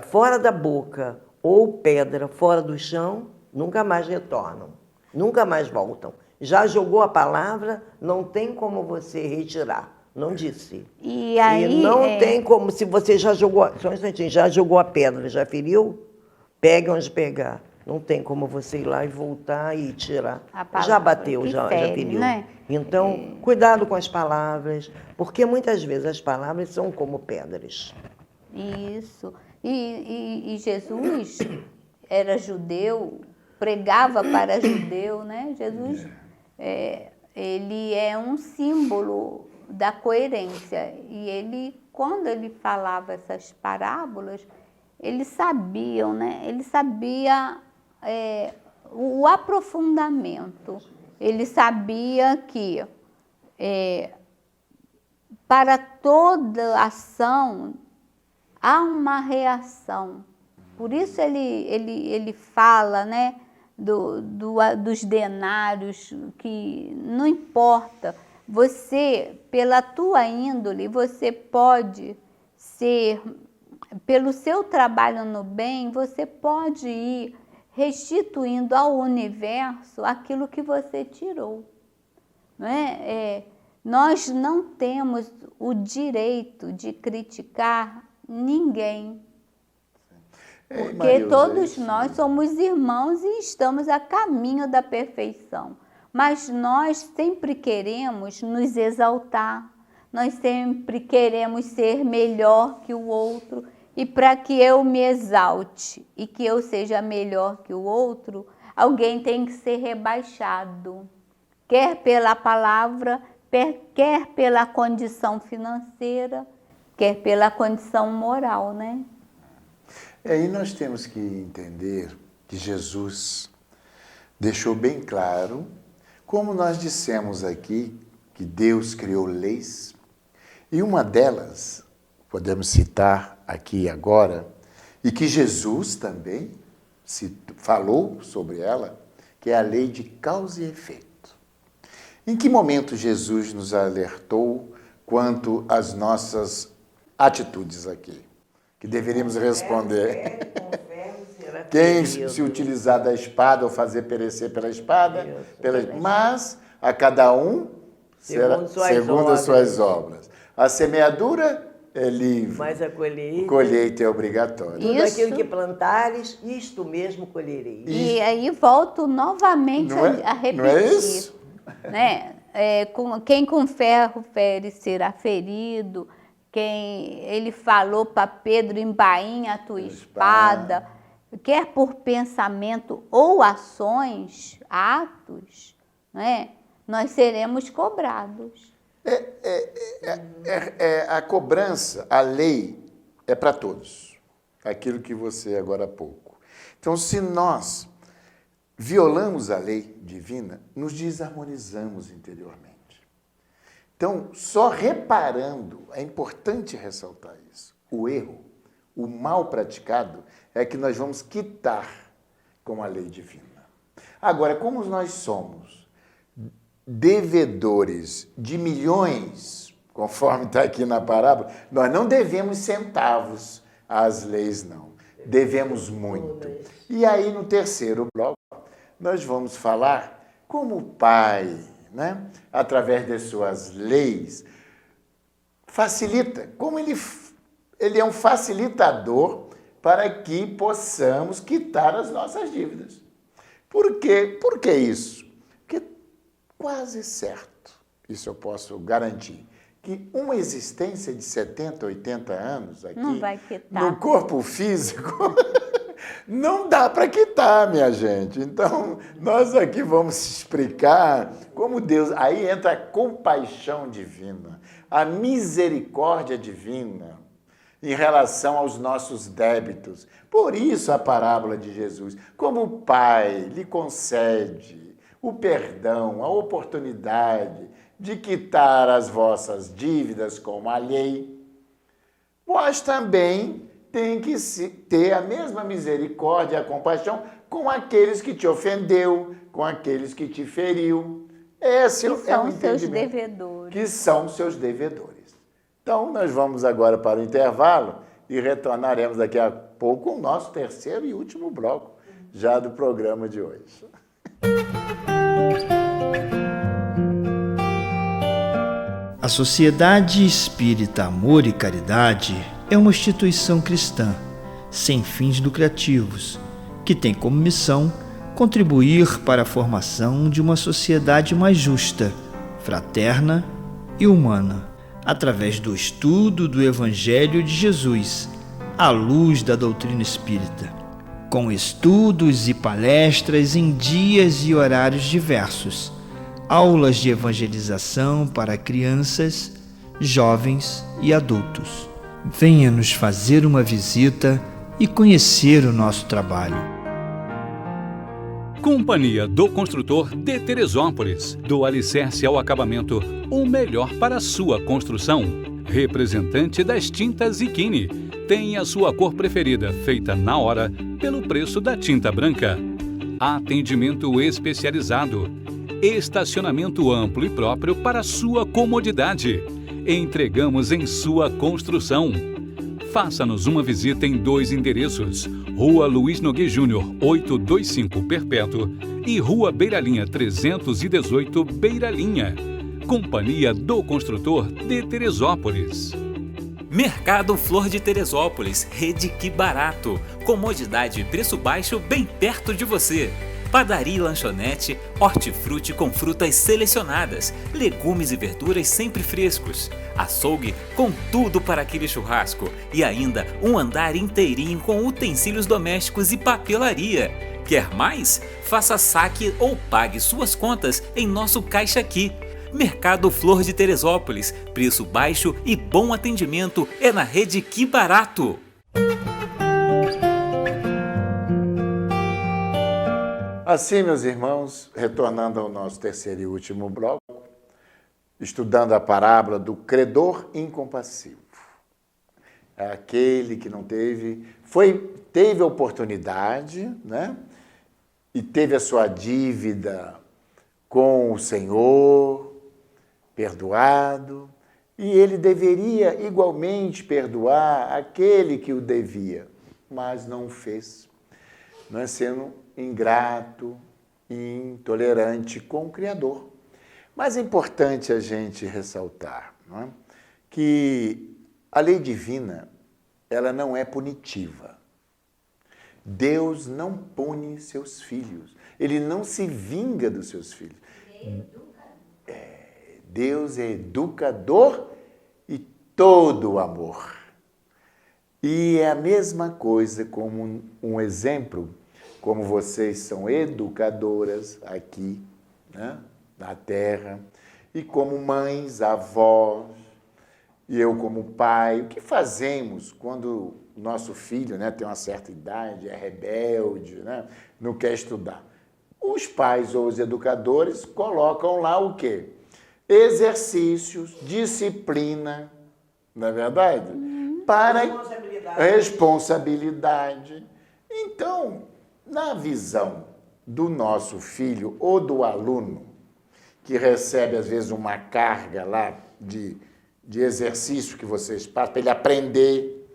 fora da boca ou pedra fora do chão, nunca mais retornam, nunca mais voltam. Já jogou a palavra, não tem como você retirar. Não disse. E aí, não tem como, se você já jogou, só um instantinho, já jogou a pedra, já feriu, pegue onde pegar. Não tem como você ir lá e voltar e tirar. A palavra Já bateu, que já fere, feriu. né? Então, cuidado com as palavras, porque muitas vezes as palavras são como pedras. Isso. E Jesus era judeu, pregava para judeu, né? Jesus, ele é um símbolo da coerência. E ele, quando ele falava essas parábolas, eles sabiam, né? Ele sabia o aprofundamento. Ele sabia que para toda ação há uma reação. Por isso ele fala, né, dos denários, que não importa. Você, pela tua índole, você pode ser, pelo seu trabalho no bem, você pode ir restituindo ao universo aquilo que você tirou. Não é? Nós não temos o direito de criticar ninguém, porque todos nós somos irmãos e estamos a caminho da perfeição. Mas nós sempre queremos nos exaltar, nós sempre queremos ser melhor que o outro. E para que eu me exalte e que eu seja melhor que o outro, alguém tem que ser rebaixado. Quer pela palavra, quer pela condição financeira, quer pela condição moral, né? E nós temos que entender que Jesus deixou bem claro, como nós dissemos aqui, que Deus criou leis, e uma delas, podemos citar aqui agora, e que Jesus também falou sobre ela, que é a lei de causa e efeito. Em que momento Jesus nos alertou quanto às nossas atitudes aqui? Que deveríamos responder. Quem se utilizar da espada ou fazer perecer pela espada, mas a cada um segundo as suas obras. A semeadura é livre, mas a colheita é obrigatória. Tudo aquilo que plantares, isto mesmo colhereis. E aí volto novamente a repetir. Não é isso? Né? Quem com ferro fere será ferido. Ele falou para Pedro, embainha a tua espada. Quer por pensamento ou ações, atos, né? Nós seremos cobrados. A cobrança, a lei, é para todos. Aquilo que você agora há pouco. Então, se nós violamos a lei divina, nos desarmonizamos interiormente. Então, só reparando, é importante ressaltar isso, o erro, o mal praticado, é que nós vamos quitar com a lei divina. Agora, como nós somos devedores de milhões, conforme está aqui na parábola, nós não devemos centavos às leis, não. Devemos muito. E aí, no terceiro bloco, nós vamos falar como o Pai, né, através de suas leis, facilita, como ele é um facilitador para que possamos quitar as nossas dívidas. Por quê? Por que isso? Porque quase certo, isso eu posso garantir, que uma existência de 70, 80 anos aqui, Não vai quitar. no corpo físico, não dá para quitar, minha gente. Então, nós aqui vamos explicar como Deus... Aí entra a compaixão divina, a misericórdia divina em relação aos nossos débitos. Por isso a parábola de Jesus. Como o Pai lhe concede o perdão, a oportunidade de quitar as vossas dívidas como a lei, vós também tem que ter a mesma misericórdia e a compaixão com aqueles que te ofendeu, com aqueles que te feriu. Esse Que é são o os seus entendimento. devedores. Que são seus devedores. Então, nós vamos agora para o intervalo e retornaremos daqui a pouco com o nosso terceiro e último bloco já do programa de hoje. A Sociedade Espírita Amor e Caridade é uma instituição cristã, sem fins lucrativos, que tem como missão contribuir para a formação de uma sociedade mais justa, fraterna e humana, através do estudo do Evangelho de Jesus, à luz da doutrina espírita, com estudos e palestras em dias e horários diversos, aulas de evangelização para crianças, jovens e adultos. Venha nos fazer uma visita e conhecer o nosso trabalho. Companhia do Construtor de Teresópolis. Do alicerce ao acabamento, o melhor para a sua construção. Representante das tintas Ikine. Tem a sua cor preferida, feita na hora, pelo preço da tinta branca. Atendimento especializado. Estacionamento amplo e próprio para sua comodidade. Entregamos em sua construção. Faça-nos uma visita em 2 endereços: Rua Luiz Nogueira Júnior, 825 Perpétuo e Rua Beiralinha 318 Beiralinha. Companhia do Construtor de Teresópolis. Mercado Flor de Teresópolis, Rede Que Barato. Comodidade e preço baixo bem perto de você. Padaria e lanchonete, hortifruti com frutas selecionadas, legumes e verduras sempre frescos, açougue com tudo para aquele churrasco e ainda um andar inteirinho com utensílios domésticos e papelaria. Quer mais? Faça saque ou pague suas contas em nosso Caixa Aqui. Mercado Flor de Teresópolis, preço baixo e bom atendimento é na Rede Que Barato. Assim, meus irmãos, retornando ao nosso terceiro e último bloco, estudando a parábola do credor incompassivo. É aquele que não teve a oportunidade, né? E teve a sua dívida com o Senhor perdoado, e ele deveria igualmente perdoar aquele que o devia, mas não o fez, não é, sendo ingrato e intolerante com o Criador. Mas é importante a gente ressaltar, não é, que a lei divina, ela não é punitiva. Deus não pune seus filhos. Ele não se vinga dos seus filhos. Deus é educador e todo amor. E é a mesma coisa como um exemplo, como vocês são educadoras aqui, né, na Terra, e como mães, avós, e eu como pai. O que fazemos quando o nosso filho, né, tem uma certa idade, é rebelde, né, não quer estudar? Os pais ou os educadores colocam lá o quê? Exercícios, disciplina, não é verdade? Para responsabilidade. Então, na visão do nosso filho ou do aluno, que recebe, às vezes, uma carga lá de exercício que vocês passam, para ele aprender,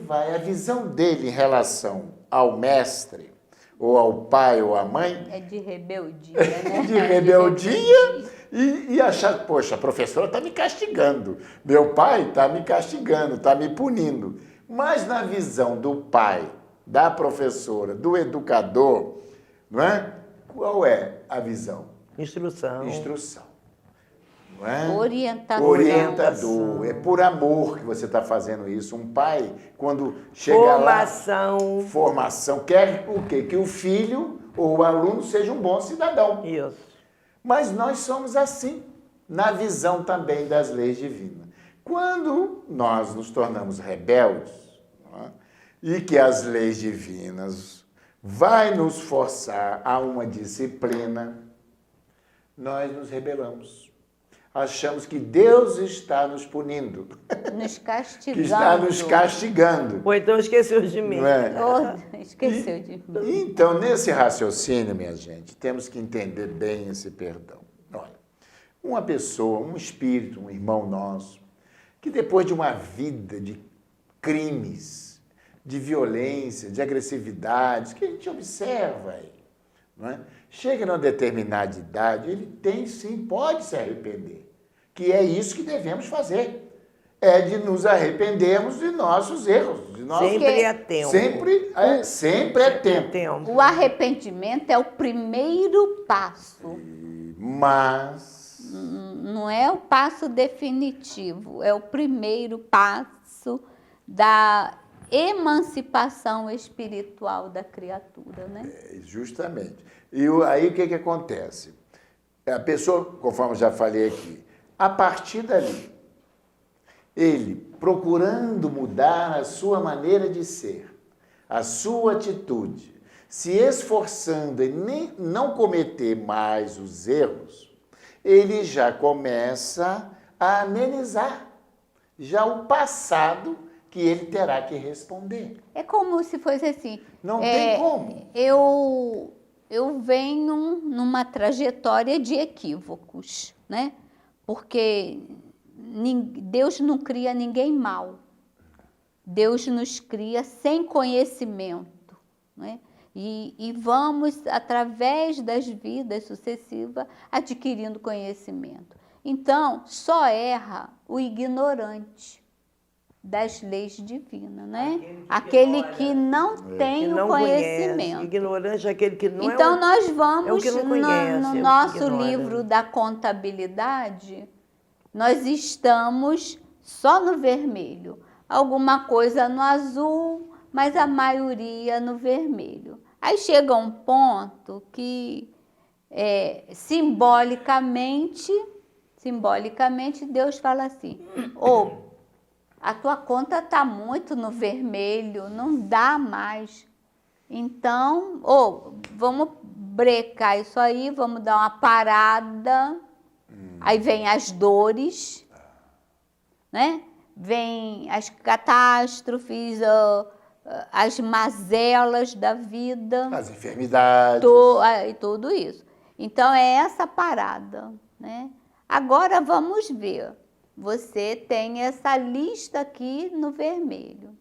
a visão dele em relação ao mestre, ou ao pai ou à mãe... É de rebeldia, né? De rebeldia e achar, poxa, a professora está me castigando, meu pai está me castigando, está me punindo. Mas na visão do pai, da professora, do educador, não é? Qual é a visão? Instrução. Instrução. Não é? Orientador. Orientador. É por amor que você está fazendo isso. Um pai, quando chega Formação. lá... Formação. Quer o quê? Que o filho ou o aluno seja um bom cidadão. Isso. Mas nós somos assim, na visão também das leis divinas. Quando nós nos tornamos rebeldes, não é? E que as leis divinas vai nos forçar a uma disciplina, nós nos rebelamos. Achamos que Deus está nos punindo, Nos castigando. que está nos castigando. Ou então esqueceu de mim. Não é? Oh, esqueceu de mim. Então, nesse raciocínio, minha gente, temos que entender bem esse perdão. Olha, uma pessoa, um espírito, um irmão nosso, que depois de uma vida de crimes, de violência, de agressividade, que a gente observa aí, não é? Chega numa determinada idade, ele tem sim, pode se arrepender, que é isso que devemos fazer. É de nos arrependermos de nossos erros. De nossos... Sempre é tempo. Sempre é tempo. O arrependimento é o primeiro passo. Mas... Não é o passo definitivo, é o primeiro passo da emancipação espiritual da criatura, né? Justamente. E aí o que acontece? A pessoa, conforme eu já falei aqui, a partir dali, ele procurando mudar a sua maneira de ser, a sua atitude, se esforçando em não cometer mais os erros, ele já começa a amenizar já o passado que ele terá que responder. É como se fosse assim. Não tem como. Eu venho numa trajetória de equívocos, né? Porque Deus não cria ninguém mal. Deus nos cria sem conhecimento, né? E vamos, através das vidas sucessivas, adquirindo conhecimento. Então, só erra o ignorante das leis divinas, né? Aquele que não tem o conhecimento. Conhece. Ignorante é aquele que não então, é nós vamos, que não conhece, no é o nosso que ignora. livro da contabilidade, nós estamos só no vermelho. Alguma coisa no azul, mas a maioria no vermelho. Aí chega um ponto que, simbolicamente, Deus fala assim, a tua conta está muito no vermelho, não dá mais. Então, vamos brecar isso aí, vamos dar uma parada. Aí vem as dores, né? Vem as catástrofes, as mazelas da vida. As enfermidades. E tudo isso. Então, é essa parada, né? Agora, vamos ver. Você tem essa lista aqui no vermelho.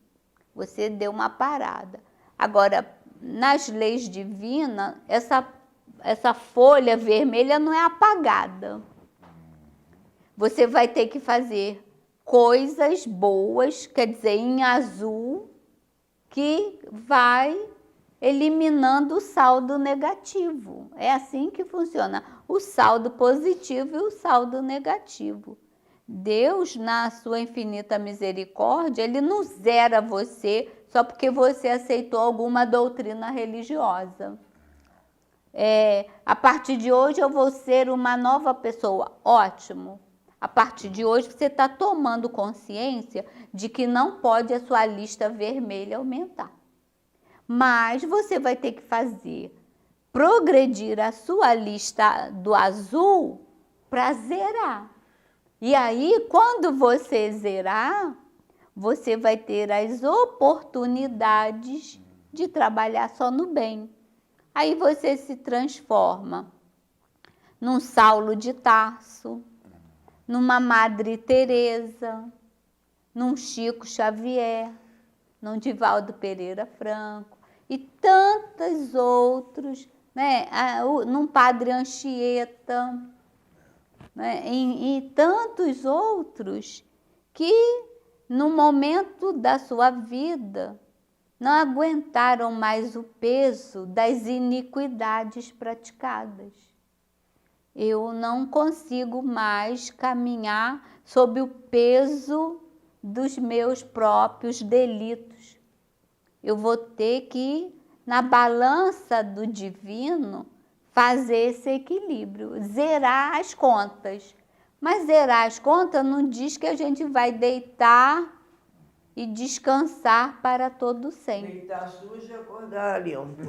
Você deu uma parada. Agora, nas leis divinas, essa folha vermelha não é apagada. Você vai ter que fazer coisas boas, quer dizer, em azul, que vai eliminando o saldo negativo. É assim que funciona. O saldo positivo e o saldo negativo. Deus, na sua infinita misericórdia, Ele não zera você só porque você aceitou alguma doutrina religiosa. A partir de hoje eu vou ser uma nova pessoa. Ótimo. A partir de hoje você está tomando consciência de que não pode a sua lista vermelha aumentar. Mas você vai ter que progredir a sua lista do azul para zerar. E aí, quando você zerar, você vai ter as oportunidades de trabalhar só no bem. Aí você se transforma num Saulo de Tarso, numa Madre Teresa, num Chico Xavier, num Divaldo Pereira Franco e tantos outros, né? Num Padre Anchieta, né? E tantos outros que, no momento da sua vida, não aguentaram mais o peso das iniquidades praticadas. eu não consigo mais caminhar sob o peso dos meus próprios delitos. Eu vou ter que, na balança do divino, fazer esse equilíbrio, zerar as contas. Mas zerar as contas não diz que a gente vai deitar e descansar para todo sempre. Deitar sujo e acordar limpo.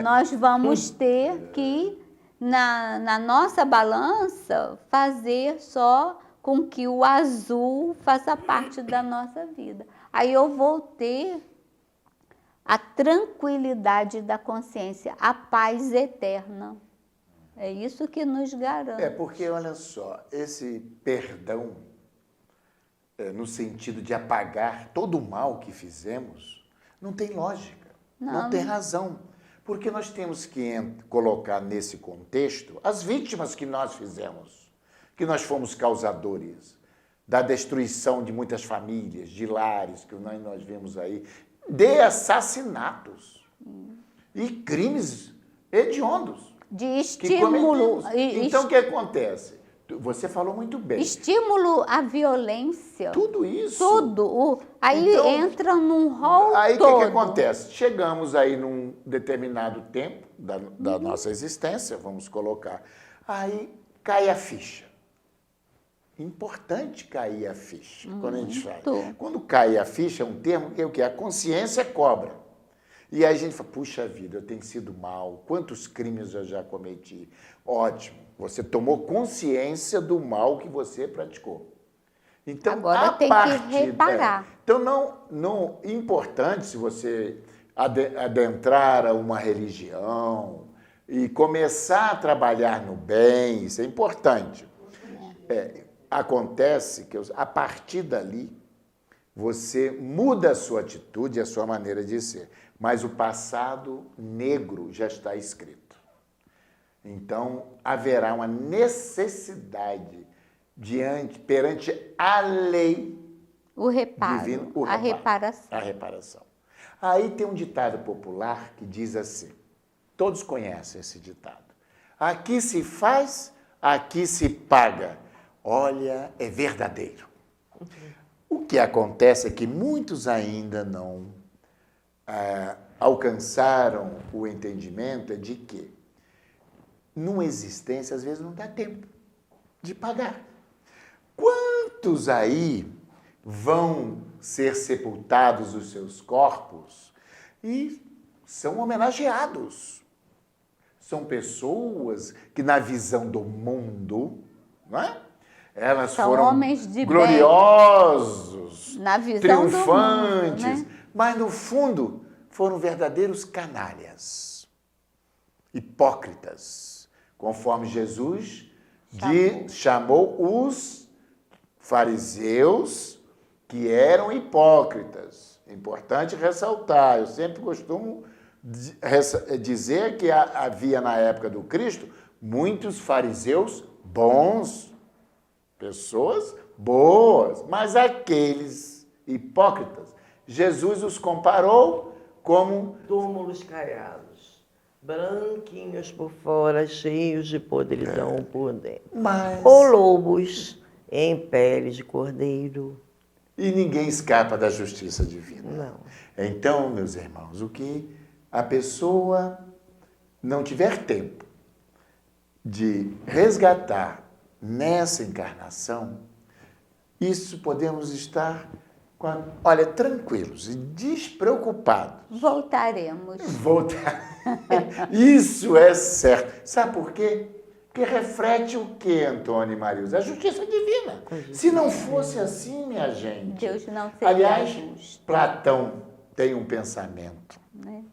Nós vamos ter que, na nossa balança, fazer só com que o azul faça parte da nossa vida. Aí eu vou ter a tranquilidade da consciência, a paz eterna. É isso que nos garante. É porque, olha só, esse perdão, no sentido de apagar todo o mal que fizemos, não tem lógica, não tem razão. Porque nós temos que colocar nesse contexto as vítimas que nós fizemos, que nós fomos causadores da destruição de muitas famílias, de lares, que nós vemos aí, de assassinatos e crimes hediondos. De estímulo. Então, o que acontece? Você falou muito bem. Estímulo à violência. Tudo isso. Tudo. Aí Então, entra num rol aí todo. O que acontece? Chegamos aí num determinado tempo da nossa existência, vamos colocar, aí cai a ficha. Importante cair a ficha, quando a gente fala. Quando cai a ficha é um termo que é o quê? A consciência cobra. E aí a gente fala, puxa vida, eu tenho sido mal, quantos crimes eu já cometi. Ótimo, você tomou consciência do mal que você praticou. Então, agora tem que reparar. Então, importante se você adentrar a uma religião e começar a trabalhar no bem, isso é importante. Acontece que a partir dali, você muda a sua atitude e a sua maneira de ser. Mas o passado negro já está escrito. Então, haverá uma necessidade perante a lei o reparo, divina, a reparação. A reparação. Aí tem um ditado popular que diz assim, todos conhecem esse ditado, aqui se faz, aqui se paga. Olha, é verdadeiro. O que acontece é que muitos ainda não alcançaram o entendimento de que, numa existência, às vezes não dá tempo de pagar. Quantos aí vão ser sepultados os seus corpos e são homenageados? São pessoas que, na visão do mundo, não é? Elas são foram homens de gloriosos, bem, na visão triunfantes, do mundo, né? Mas, no fundo, foram verdadeiros canalhas, hipócritas, conforme Jesus chamou os fariseus que eram hipócritas. É importante ressaltar, eu sempre costumo dizer que havia na época do Cristo muitos fariseus bons, pessoas boas, mas aqueles hipócritas, Jesus os comparou como túmulos caiados, branquinhos por fora, cheios de podridão por dentro. Ou lobos em pele de cordeiro. E ninguém escapa da justiça divina. Não. Então, meus irmãos, o que a pessoa não tiver tempo de resgatar nessa encarnação, isso podemos estar, tranquilos e despreocupados. Voltaremos. Isso é certo. Sabe por quê? Porque reflete o quê, Antônio e Marilza? A justiça divina. Se não fosse assim, minha gente... Deus não seria Aliás, justo. Platão tem um pensamento. Né?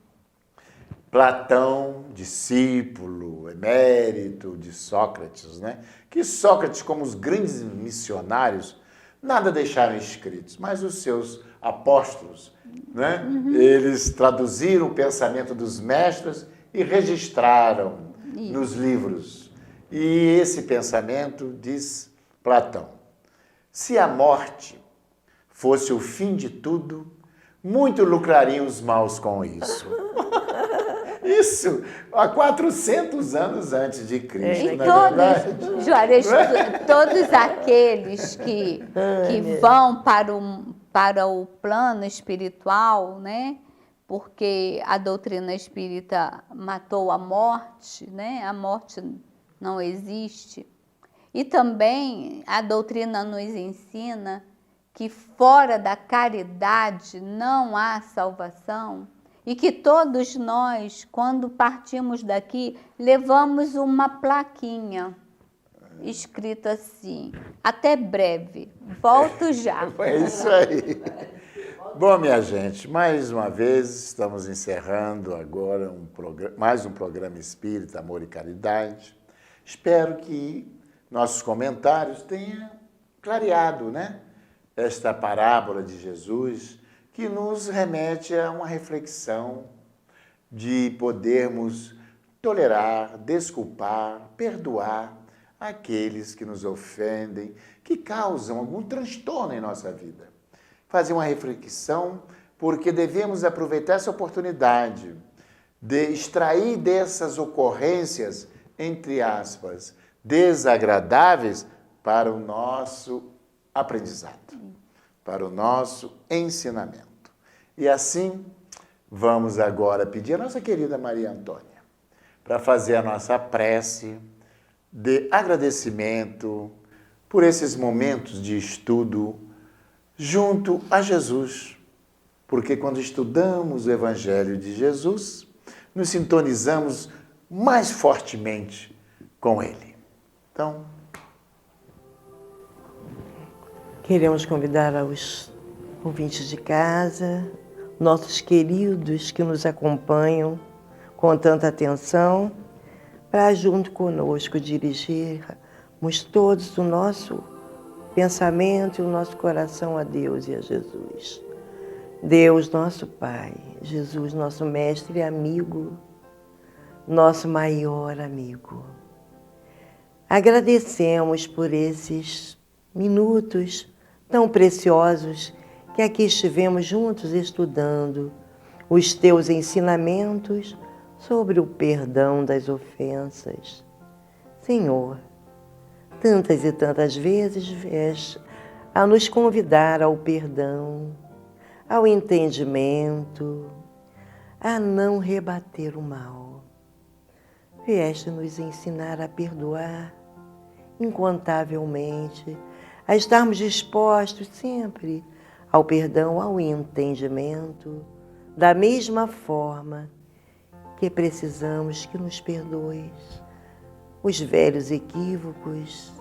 Platão, discípulo, emérito de Sócrates, né? Que Sócrates, como os grandes missionários, nada deixaram escritos, mas os seus apóstolos, né? Eles traduziram o pensamento dos mestres e registraram nos livros. E esse pensamento, diz Platão, se a morte fosse o fim de tudo, muito lucrariam os maus com isso. Isso há 400 anos antes de Cristo, E não é verdade? Juarez, todos aqueles que vão para o plano espiritual, né? Porque a doutrina espírita matou a morte, né? A morte não existe. E também a doutrina nos ensina que fora da caridade não há salvação e que todos nós, quando partimos daqui, levamos uma plaquinha escrita assim: até breve, volto já. É isso aí. Bom, minha gente, mais uma vez estamos encerrando agora mais um programa Espírita, Amor e Caridade. Espero que nossos comentários tenham clareado, né? Esta parábola de Jesus, que nos remete a uma reflexão de podermos tolerar, desculpar, perdoar aqueles que nos ofendem, que causam algum transtorno em nossa vida. Fazer uma reflexão, porque devemos aproveitar essa oportunidade de extrair dessas ocorrências, entre aspas, desagradáveis para o nosso aprendizado, para o nosso ensinamento. E assim, vamos agora pedir a nossa querida Maria Antônia para fazer a nossa prece de agradecimento por esses momentos de estudo junto a Jesus, porque quando estudamos o Evangelho de Jesus, nos sintonizamos mais fortemente com Ele. Então, queremos convidar aos ouvintes de casa, nossos queridos que nos acompanham com tanta atenção, para junto conosco dirigirmos todos o nosso pensamento e o nosso coração a Deus e a Jesus. Deus, nosso Pai, Jesus, nosso mestre e amigo, nosso maior amigo. Agradecemos por esses minutos tão preciosos que aqui estivemos juntos estudando os teus ensinamentos sobre o perdão das ofensas. Senhor, tantas e tantas vezes vieste a nos convidar ao perdão, ao entendimento, a não rebater o mal. Vieste nos ensinar a perdoar incontavelmente, a estarmos dispostos sempre ao perdão, ao entendimento, da mesma forma que precisamos que nos perdoes os velhos equívocos,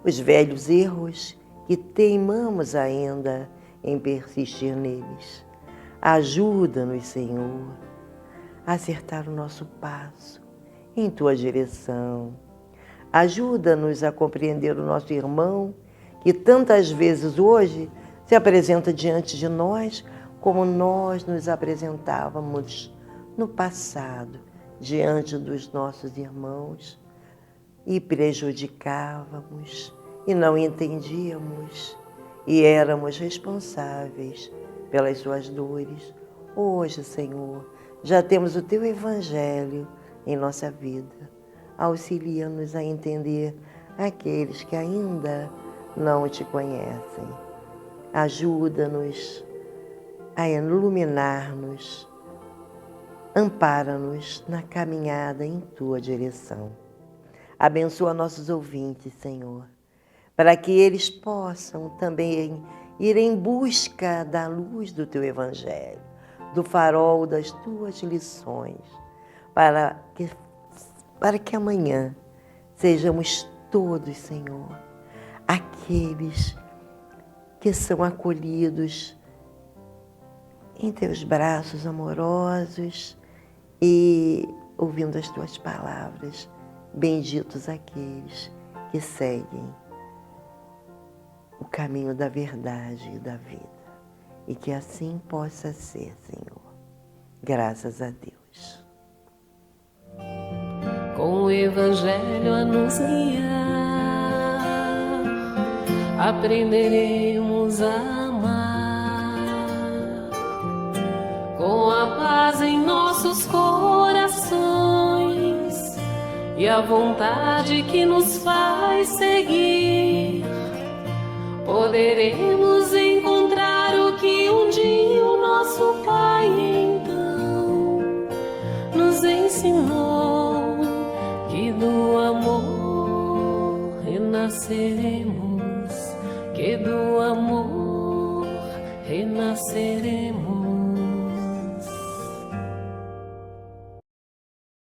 os velhos erros que teimamos ainda em persistir neles. Ajuda-nos, Senhor, a acertar o nosso passo em Tua direção. Ajuda-nos a compreender o nosso irmão, que tantas vezes hoje se apresenta diante de nós como nós nos apresentávamos no passado, diante dos nossos irmãos, e prejudicávamos, e não entendíamos, e éramos responsáveis pelas suas dores. Hoje, Senhor, já temos o Teu Evangelho em nossa vida. Auxilia-nos a entender aqueles que ainda não Te conhecem. Ajuda-nos a iluminar-nos, ampara-nos na caminhada em Tua direção. Abençoa nossos ouvintes, Senhor, para que eles possam também ir em busca da luz do Teu Evangelho, do farol das Tuas lições, para que amanhã sejamos todos, Senhor, aqueles que são acolhidos em Teus braços amorosos e ouvindo as Tuas palavras. Benditos aqueles que seguem o caminho da verdade e da vida. E que assim possa ser, Senhor. Graças a Deus. Com o Evangelho a nos guiar, aprenderemos a amar. Com a paz em nossos corações, a vontade que nos faz seguir. Poderemos encontrar o que um dia o nosso Pai então nos ensinou, que do amor renasceremos.